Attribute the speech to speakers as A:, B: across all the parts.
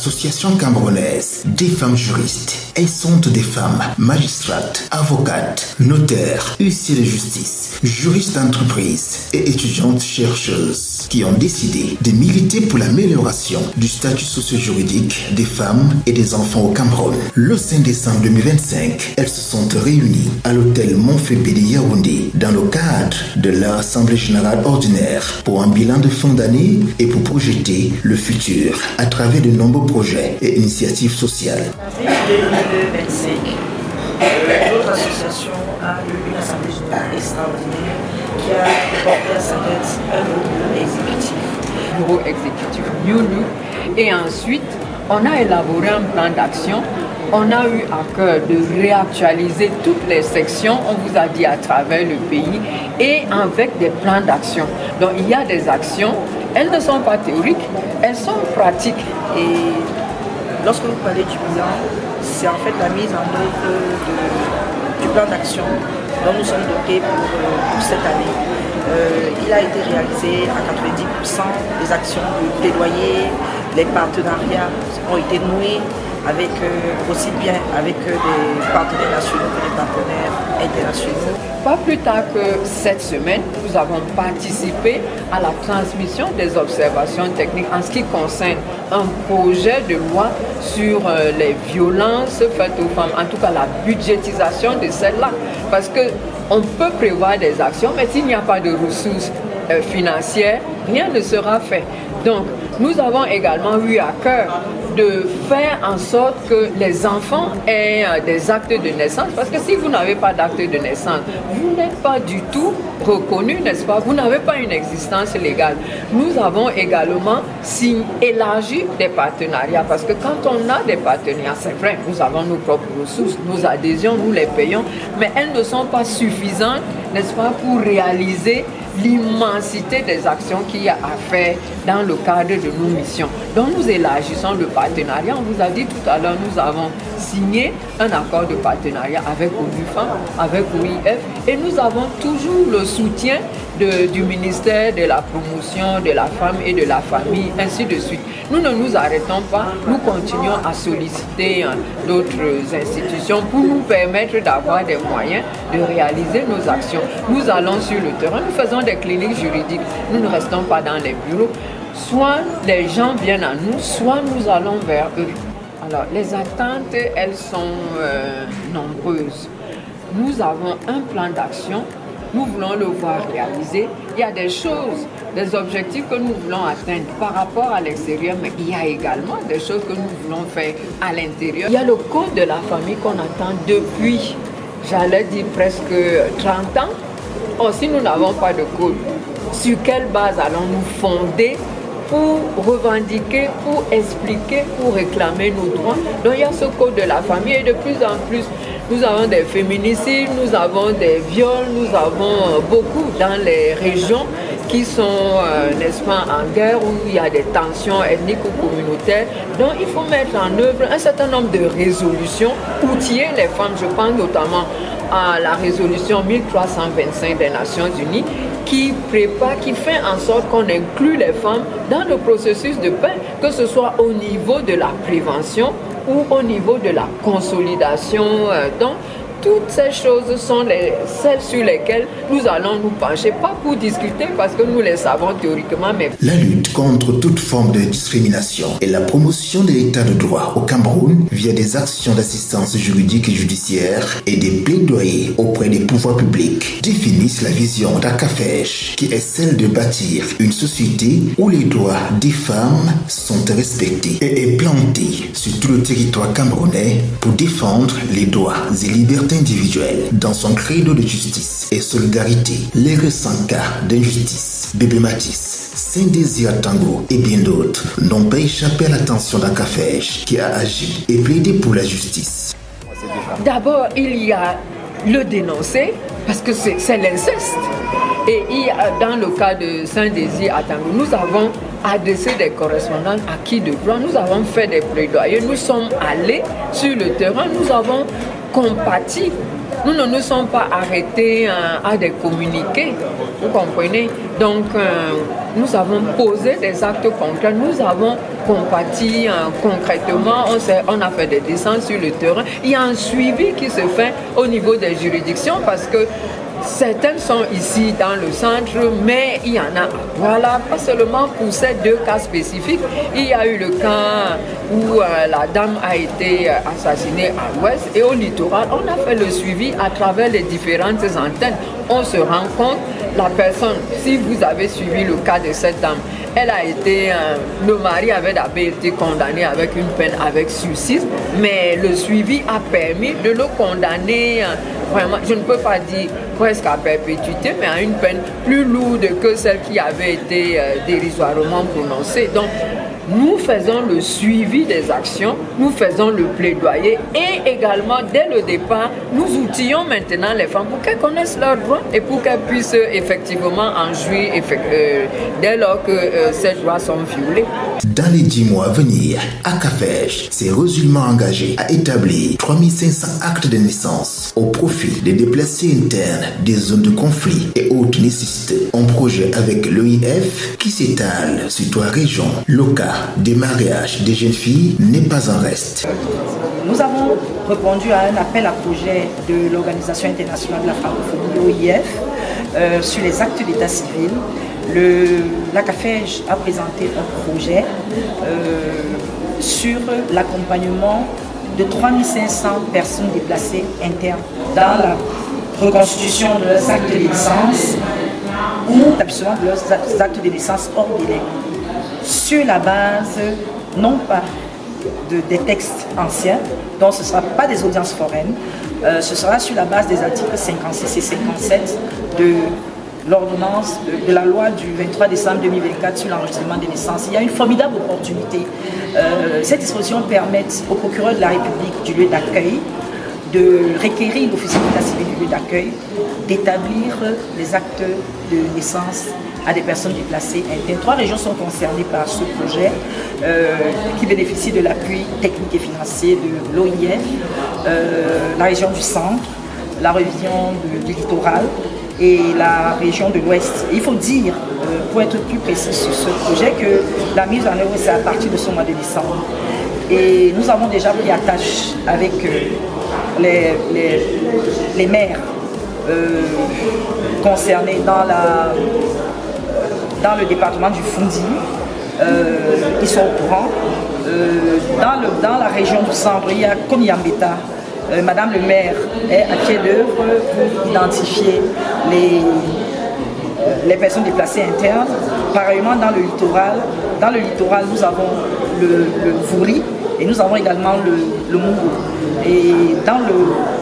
A: Association camerounaise des femmes juristes. Elles sont des femmes magistrates, avocates, notaires, huissiers de justice, juristes d'entreprise et étudiantes chercheuses qui ont décidé de militer pour l'amélioration du statut socio-juridique des femmes et des enfants au Cameroun. Le 5 décembre 2025, elles se sont réunies à l'hôtel Montfébé de Yaoundé dans le cadre de leur assemblée générale ordinaire pour un bilan de fin d'année et pour projeter le futur à travers de nombreux projets et initiatives sociales.
B: En 2025, notre association a eu une assemblée générale extraordinaire qui a porté à sa tête un
C: bureau exécutif New Look. Et ensuite, on a élaboré un plan d'action. On a eu à cœur de réactualiser toutes les sections, on vous a dit à travers le pays, et avec des plans d'action. Donc il y a des actions, elles ne sont pas théoriques, elles sont pratiques.
B: Et lorsque vous parlez du bilan, c'est en fait la mise en œuvre du plan d'action dont nous sommes dotés pour cette année. Il a été réalisé à 90%, les actions de plaidoyer, les partenariats ont été noués avec aussi bien avec des partenaires nationaux que des partenaires internationaux.
C: Pas plus tard que cette semaine, nous avons participé à la transmission des observations techniques en ce qui concerne un projet de loi sur les violences faites aux femmes, en tout cas la budgétisation de celle-là. Parce qu'on peut prévoir des actions, mais s'il n'y a pas de ressources financières, rien ne sera fait. Donc, nous avons également eu à cœur de faire en sorte que les enfants aient des actes de naissance. Parce que si vous n'avez pas d'acte de naissance, vous n'êtes pas du tout reconnu, n'est-ce pas? Vous n'avez pas une existence légale. Nous avons également élargi des partenariats. Parce que quand on a des partenariats, c'est vrai, nous avons nos propres ressources, nos adhésions, nous les payons, mais elles ne sont pas suffisantes, n'est-ce pas, pour réaliser l'immensité des actions qu'il y a à faire dans le cadre de nos missions. Donc nous élargissons le partenariat. On vous a dit tout à l'heure, nous avons signé un accord de partenariat avec ONU-FEM, avec OIF, et nous avons toujours le soutien du ministère de la promotion de la femme et de la famille, ainsi de suite. Nous ne nous arrêtons pas, nous continuons à solliciter d'autres institutions pour nous permettre d'avoir des moyens de réaliser nos actions. Nous allons sur le terrain, nous faisons des cliniques juridiques, nous ne restons pas dans les bureaux. Soit les gens viennent à nous, soit nous allons vers eux. Alors, les attentes, elles sont nombreuses. Nous avons un plan d'action, nous voulons le voir réalisé. Il y a des choses, des objectifs que nous voulons atteindre par rapport à l'extérieur, mais il y a également des choses que nous voulons faire à l'intérieur. Il y a le code de la famille qu'on attend depuis, j'allais dire presque 30 ans. Or, si nous n'avons pas de code, sur quelle base allons-nous fonder pour revendiquer, pour expliquer, pour réclamer nos droits? Donc il y a ce code de la famille et de plus en plus, nous avons des féminicides, nous avons des viols, nous avons beaucoup dans les régions qui sont, n'est-ce pas, en guerre, où il y a des tensions ethniques ou communautaires. Donc il faut mettre en œuvre un certain nombre de résolutions, outiller les femmes, je pense notamment à la résolution 1325 des Nations Unies, qui prépare, qui fait en sorte qu'on inclut les femmes dans le processus de paix, que ce soit au niveau de la prévention ou au niveau de la consolidation. Donc, toutes ces choses sont celles sur lesquelles nous allons nous pencher, pas pour discuter parce que nous les savons théoriquement, mais...
A: La lutte contre toute forme de discrimination et la promotion de l'état de droit au Cameroun via des actions d'assistance juridique et judiciaire et des plaidoyers auprès des pouvoirs publics définissent la vision d'ACAFEJ, qui est celle de bâtir une société où les droits des femmes sont respectés et est plantée sur tout le territoire camerounais pour défendre les droits et libertés individuelle dans son credo de justice et solidarité. Les récents cas d'injustice, Bébé Matisse, Saint-Désir Tango et bien d'autres n'ont pas échappé à l'attention d'ACAFEJ qui a agi et plaidé pour la justice.
C: D'abord, il y a le dénoncer parce que c'est l'inceste. Et dans le cas de Saint-Désir Tango, nous avons adressé des correspondances à qui de droit, nous avons fait des plaidoyers, nous sommes allés sur le terrain, nous avons compati Nous ne nous sommes pas arrêtés à des communiqués, vous comprenez? Donc, nous avons posé des actes concrets, nous avons compati concrètement, on a fait des descentes sur le terrain. Il y a un suivi qui se fait au niveau des juridictions parce que certaines sont ici dans le centre, mais il y en a. Voilà, pas seulement pour ces 2 cas spécifiques. Il y a eu le cas où la dame a été assassinée à l'ouest et au littoral. On a fait le suivi à travers les différentes antennes. On se rend compte, la personne, si vous avez suivi le cas de cette dame, elle a été, le mari avait d'abord été condamné avec une peine avec sursis, mais le suivi a permis de le condamner vraiment, je ne peux pas dire presque à perpétuité, mais à une peine plus lourde que celle qui avait été dérisoirement prononcée. Donc, nous faisons le suivi des actions, nous faisons le plaidoyer et également, dès le départ, nous outillons maintenant les femmes pour qu'elles connaissent leurs droits et pour qu'elles puissent effectivement en jouir dès lors que ces droits sont violés.
A: Dans les 10 mois à venir, ACAFEJ s'est résolument engagé à établir 3500 actes de naissance au profit des déplacés internes des zones de conflit et autres nécessités. Un projet avec l'OIF qui s'étale sur 3 régions. Le cas des mariages des jeunes filles n'est pas en reste.
B: Nous avons répondu à un appel à projet de l'Organisation internationale de la francophonie, l'OIF, sur les actes d'état civil. L'ACAFEJ a présenté un projet sur l'accompagnement de 3500 personnes déplacées internes dans la reconstitution de leurs actes de naissance ou l'établissement de leurs actes de naissance hors délai, sur la base non pas des textes anciens, donc ce ne sera pas des audiences foraines, ce sera sur la base des articles 56 et 57 de l'ordonnance de la loi du 23 décembre 2024 sur l'enregistrement des naissances. Il y a une formidable opportunité. Cette disposition permet au procureur de la République du lieu d'accueil de requérir l'officier d'état civil du lieu d'accueil d'établir les actes de naissance à des personnes déplacées internes. 3 régions sont concernées par ce projet qui bénéficie de l'appui technique et financier de l'OIF, la région du centre, la région du littoral et la région de l'Ouest. Il faut dire, pour être plus précis sur ce projet, que la mise en œuvre, c'est à partir de ce mois de décembre. Et nous avons déjà pris attache avec les maires concernés dans le département du Fundi. Ils sont au courant. Dans la région du centre, il y a Konyambeta. Madame le maire est à pied d'œuvre pour identifier les personnes déplacées internes. Pareillement dans le littoral, nous avons le Vouri et nous avons également le Mungo. Et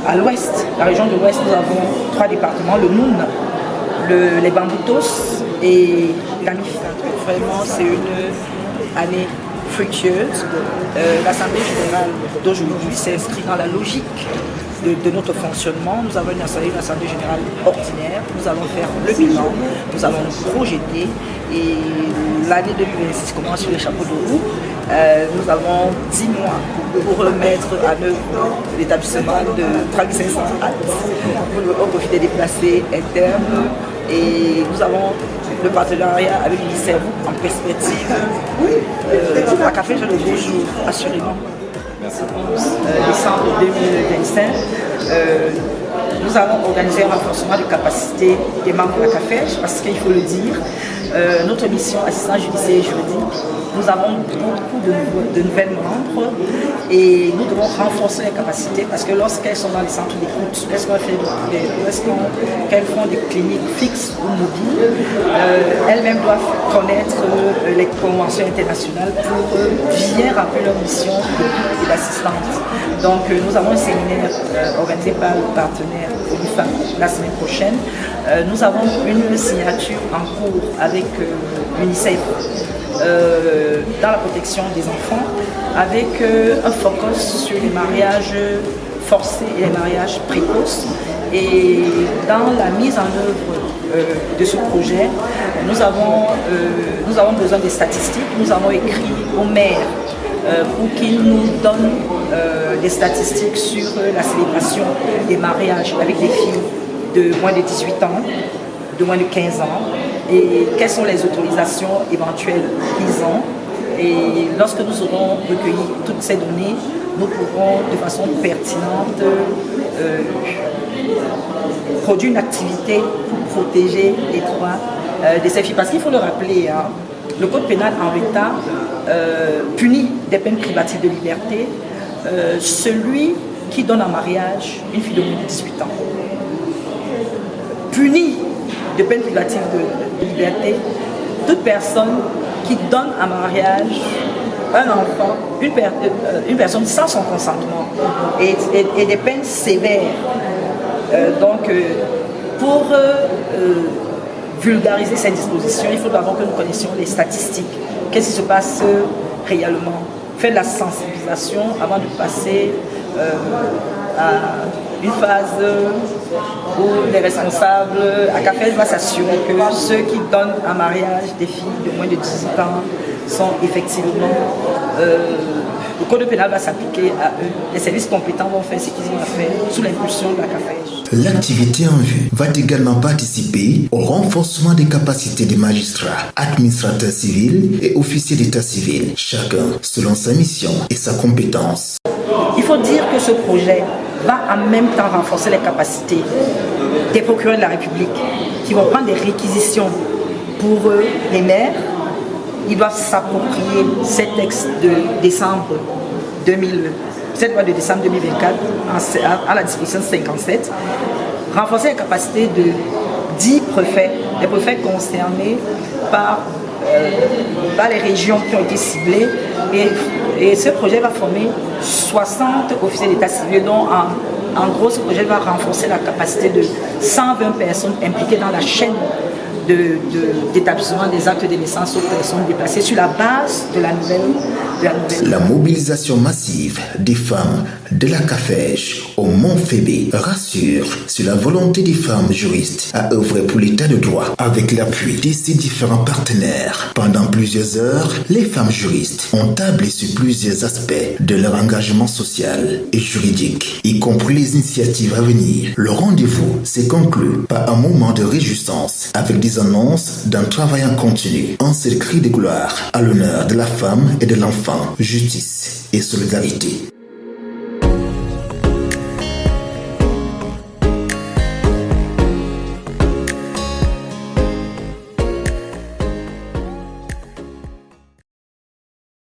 B: à l'ouest, la région de l'ouest, nous avons 3 départements, le Noun, les Bamboutos et l'Anif.
D: Vraiment, c'est une année fructueuse. L'Assemblée générale d'aujourd'hui s'inscrit dans la logique de notre fonctionnement. Nous avons une assemblée générale ordinaire, nous allons faire le bilan, nous allons nous projeter et l'année 2026 commence sur les chapeaux de roue. Nous avons 10 mois pour remettre à œuvre l'établissement de 3500 actes au profit des déplacés internes et nous avons le partenariat avec l'UNICEF en perspective. La café, j'ai le beau jour, assurément. Décembre 2025, nous allons organiser un renforcement de capacité des membres de la CAFEJ parce qu'il faut le dire, notre mission assistant judiciaire et juridique, nous avons beaucoup de nouvelles membres et nous devons renforcer les capacités parce que lorsqu'elles sont dans les centres d'écoute, lorsqu'elles font des cliniques fixes ou mobiles, elles-mêmes doivent connaître les conventions internationales pour bien remplir leur mission d'écoute et d'assistance. Donc nous avons un séminaire organisé par le partenaire UNIFAM la semaine prochaine. Nous avons une signature en cours avec l'UNICEF dans la protection des enfants avec un focus sur les mariages forcés et les mariages précoces. Et dans la mise en œuvre de ce projet, nous avons besoin des statistiques. Nous avons écrit aux maires
B: pour qu'il nous donne des statistiques sur la célébration des mariages avec des filles de moins de 18 ans, de moins de 15 ans, et quelles sont les autorisations éventuelles qu'ils ont. Et lorsque nous aurons recueilli toutes ces données, nous pourrons de façon pertinente produire une activité pour protéger les droits de ces filles. Parce qu'il faut le rappeler, hein, le code pénal en l'état punit des peines privatives de liberté celui qui donne en mariage une fille de moins de 18 ans. Punit de peines privatives de liberté toute personne qui donne en mariage un enfant, une personne sans son consentement, et des peines sévères. Pour vulgariser cette disposition, il faut d'abord que nous connaissions les statistiques. Qu'est-ce qui se passe réellement? Faire de la sensibilisation avant de passer à une phase où les responsables à CAFES vont s'assurer que ceux qui donnent en mariage des filles de moins de 18 ans sont effectivement... le code pénal va s'appliquer à eux. Les services compétents vont faire ce qu'ils ont à faire sous l'impulsion de la CAFES.
A: L'activité en vue va également participer au renforcement des capacités des magistrats, administrateurs civils et officiers d'état civil, chacun selon sa mission et sa compétence.
B: Il faut dire que ce projet va en même temps renforcer les capacités des procureurs de la République qui vont prendre des réquisitions pour les maires. Ils doivent s'approprier ces textes de décembre cette loi de décembre 2024 à la disposition 57, renforcer les capacités de 10 préfets, les préfets concernés par les régions qui ont été ciblées, et ce projet va former 60 officiers d'état civil, dont en gros ce projet va renforcer la capacité de 120 personnes impliquées dans la chaîne d'établissement des actes de naissance aux personnes déplacées sur la base de la nouvelle.
A: La mobilisation massive des femmes de la CAFEJ au Mont-Fébé rassure sur la volonté des femmes juristes à œuvrer pour l'état de droit avec l'appui de ses différents partenaires. Pendant plusieurs heures, les femmes juristes ont tablé sur plusieurs aspects de leur engagement social et juridique, y compris les initiatives à venir. Le rendez-vous s'est conclu par un moment de réjouissance avec des annonces d'un travail en continu. Un seul cri de gloire à l'honneur de la femme et de l'enfant, justice et solidarité.